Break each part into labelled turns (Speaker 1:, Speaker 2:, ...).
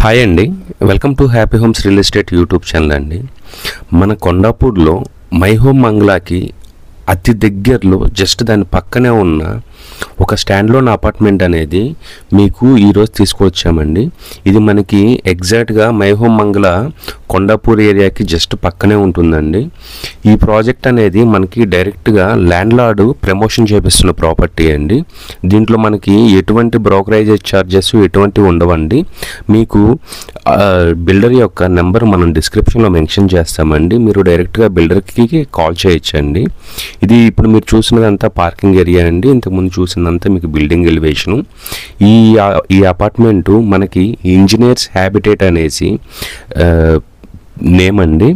Speaker 1: Hi అండి, welcome to happy homes real estate YouTube channel అండి. మన కొండాపూర్లో మై హోమ్ బంగ్లాకి అతి దగ్గరలో జస్ట్ దాని పక్కనే ఉన్న ఒక స్టాండ్లోన్ అపార్ట్మెంట్ అనేది మీకు ఈరోజు తీసుకొచ్చామండి. ఇది మనకి ఎగ్జాక్ట్గా మై హోమ్ బంగ్లా కొండాపూర్ ఏరియాకి జస్ట్ పక్కనే ఉంటుందండి. ఈ ప్రాజెక్ట్ అనేది మనకి డైరెక్ట్గా ల్యాండ్ లార్డ్ ప్రమోషన్ చేపిస్తున్న ప్రాపర్టీ అండి. దీంట్లో మనకి ఎటువంటి బ్రోకరేజ్ ఛార్జెస్ ఎటువంటి ఉండవండి. మీకు బిల్డర్ యొక్క నెంబర్ మనం డిస్క్రిప్షన్లో మెన్షన్ చేస్తామండి. మీరు డైరెక్ట్గా బిల్డర్కి కాల్ చేయొచ్చండి. ఇది ఇప్పుడు మీరు చూసినదంతా పార్కింగ్ ఏరియా అండి. ఇంతకుముందు చూసినంతా మీకు బిల్డింగ్ ఎలివేషను. ఈ అపార్ట్మెంటు మనకి ఇంజనీర్స్ హ్యాబిటేట్ అనేసి నేమ్ అండి.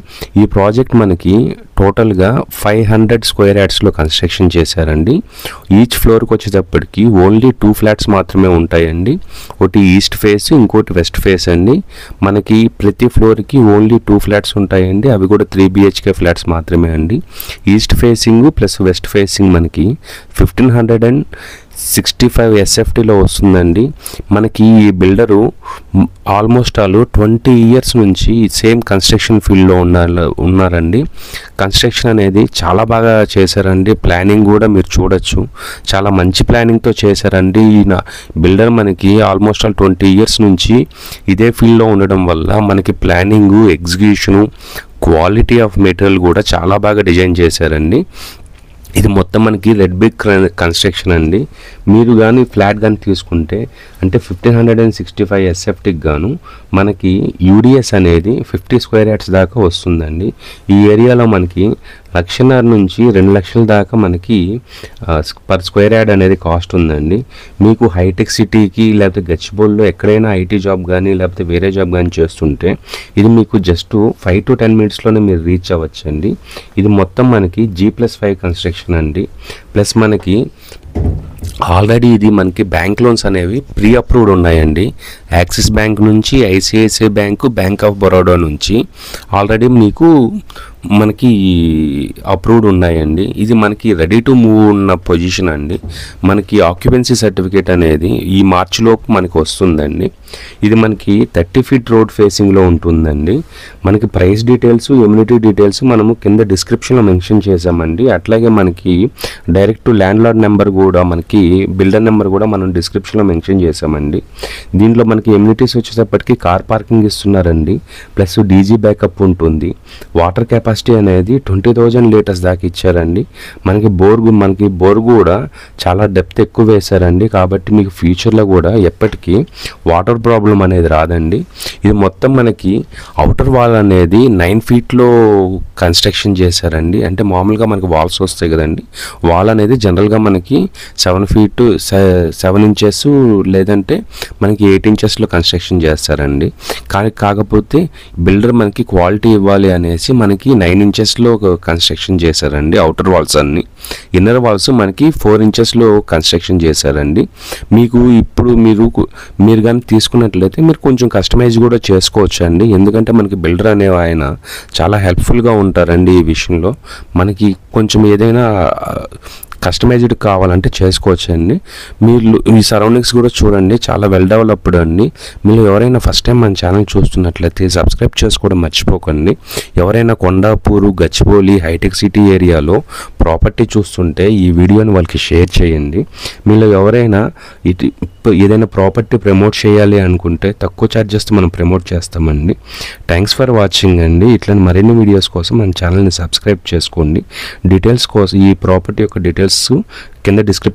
Speaker 1: ఈ ప్రాజెక్ట్ మనకి టోటల్గా 500 స్క్వేర్ యార్డ్స్లో కన్స్ట్రక్షన్ చేశారండి. ఈచ్ ఫ్లోర్కి వచ్చేటప్పటికి ఓన్లీ 2 ఫ్లాట్స్ మాత్రమే ఉంటాయండి. ఒకటి ఈస్ట్ ఫేస్, ఇంకోటి వెస్ట్ ఫేస్ అండి. మనకి ప్రతి ఫ్లోర్కి ఓన్లీ 2 ఫ్లాట్స్ ఉంటాయండి. అవి కూడా 3 BHK ఫ్లాట్స్ మాత్రమే అండి. East facing plus west facing మనకి 1565 SFTలో వస్తుందండి. మనకి ఈ బిల్డరు ఆల్మోస్ట్ 20 ఇయర్స్ నుంచి సేమ్ కన్స్ట్రక్షన్ ఫీల్డ్లో ఉన్నారండి. కన్స్ట్రక్షన్ అనేది చాలా బాగా చేశారండి. ప్లానింగ్ కూడా మీరు చూడొచ్చు, చాలా మంచి ప్లానింగ్తో చేశారండి. ఈయన బిల్డర్ మనకి ఆల్మోస్ట్ 20 ఇయర్స్ నుంచి ఇదే ఫీల్డ్లో ఉండడం వల్ల మనకి planning, execution, quality of material కూడా చాలా బాగా డిజైన్ చేశారండి. ఇది మొత్తం మనకి రెడ్ బ్రిక్ కన్స్ట్రక్షన్ అండి. మీరు కానీ ఫ్లాట్ కానీ తీసుకుంటే అంటే 1565 SFTకి గాను మనకి UDS అనేది 50 స్క్వేర్ యార్డ్స్ దాకా వస్తుందండి. ఈ ఏరియాలో మనకి 1,50,000 నుంచి 2 లక్షల దాకా మనకి పర్ స్క్వేర్ యార్డ్ అనేది కాస్ట్ ఉందండి. మీకు హైటెక్ సిటీకి లేకపోతే గచ్చిబౌలిలో ఎక్కడైనా IT జాబ్ కానీ లేకపోతే వేరే జాబ్ కానీ చేస్తుంటే ఇది మీకు జస్ట్ 5 to 10 మినిట్స్లోనే మీరు రీచ్ అవ్వచ్చండి. ఇది మొత్తం మనకి G+5 కన్స్ట్రక్షన్ అండి. ప్లస్ మనకి ఆల్రెడీ ఇది మనకి బ్యాంక్ లోన్స్ అనేవి ప్రీ అప్రూవ్డ్ ఉన్నాయండి. యాక్సిస్ బ్యాంక్ నుంచి, ICICI bank, bank of Baroda నుంచి ఆల్రెడీ మీకు మనకి అప్రూవ్డ్ ఉన్నాయండి. ఇది మనకి రెడీ టు మూవ్ ఉన్న పొజిషన్ అండి. మనకి ఆక్యుపెన్సీ సర్టిఫికేట్ అనేది ఈ మార్చిలోపు మనకి వస్తుందండి. ఇది మనకి 30 feet రోడ్ ఫేసింగ్లో ఉంటుందండి. మనకి ప్రైస్ డీటెయిల్స్, ఎమ్యూనిటీ డీటెయిల్స్ మనము కింద డిస్క్రిప్షన్లో మెన్షన్ చేసామండి. అట్లాగే మనకి డైరెక్ట్ ల్యాండ్ లార్డ్ నెంబర్ కూడా, మనకి బిల్డర్ నెంబర్ కూడా మనం డిస్క్రిప్షన్లో మెన్షన్ చేసామండి. దీంట్లో మనకి ఎమ్యూనిటీస్ వచ్చేటప్పటికి కార్ పార్కింగ్ ఇస్తున్నారండి. ప్లస్ DG బ్యాకప్ ఉంటుంది. వాటర్ కెపాసిటీ అనేది 20,000 లీటర్స్ దాకా ఇచ్చారండి. మనకి బోర్ కూడా చాలా డెప్త్ ఎక్కువ వేశారండి. కాబట్టి మీకు ఫ్యూచర్లో కూడా ఎప్పటికీ వాటర్ ప్రాబ్లం అనేది రాదండి. ఇది మొత్తం మనకి అవుటర్ వాల్ అనేది 9 feetలో కన్స్ట్రక్షన్ చేశారండి. అంటే మామూలుగా మనకి వాల్స్ వస్తాయి కదండి, వాల్ అనేది జనరల్గా మనకి 7 feet 7 inches లేదంటే మనకి 8 inchesలో కన్స్ట్రక్షన్ చేస్తారండి. కాకపోతే బిల్డర్ మనకి క్వాలిటీ ఇవ్వాలి అనేసి మనకి 9 inchesలో కన్స్ట్రక్షన్ చేశారండి. అవుటర్ వాల్స్ అన్ని, ఇన్నర్ వాల్స్ మనకి 4 inchesలో కన్స్ట్రక్షన్ చేశారండి. మీకు ఇప్పుడు మీరు కానీ తీసుకున్నట్లయితే మీరు కొంచెం కస్టమైజ్ కూడా చేసుకోవచ్చు అండి. ఎందుకంటే మనకి బిల్డర్ అనే ఆయన చాలా హెల్ప్ఫుల్గా ఉంటారండి ఈ విషయంలో. మనకి కొంచెం ఏదైనా కస్టమైజ్డ్ కావాలంటే చేసుకోవచ్చు అండి. మీరు ఈ సరౌండింగ్స్ కూడా చూడండి, చాలా వెల్ డెవలప్డ్ అండి. మీరు ఎవరైనా ఫస్ట్ టైం మన ఛానల్ చూస్తున్నట్లయితే సబ్స్క్రైబ్ చేసుకోవడం మర్చిపోకండి. ఎవరైనా కొండాపూరు, గచ్చిబౌలి, హైటెక్ సిటీ ఏరియాలో ప్రాపర్టీ చూస్తుంటే ఈ వీడియోని వాళ్ళకి షేర్ చేయండి. మీరు ఎవరైనా ఏదైనా ప్రాపర్టీ ప్రమోట్ చేయాలి అనుకుంటే తక్కువ ఛార్జెస్తో మనం ప్రమోట్ చేస్తామండి. థ్యాంక్స్ ఫర్ వాచింగ్ అండి. ఇట్లాంటి మరిన్ని వీడియోస్ కోసం మన ఛానల్ని సబ్స్క్రైబ్ చేసుకోండి. డీటెయిల్స్ కోసం, ఈ ప్రాపర్టీ యొక్క డీటెయిల్స్ కింద డిస్క్రిప్షన్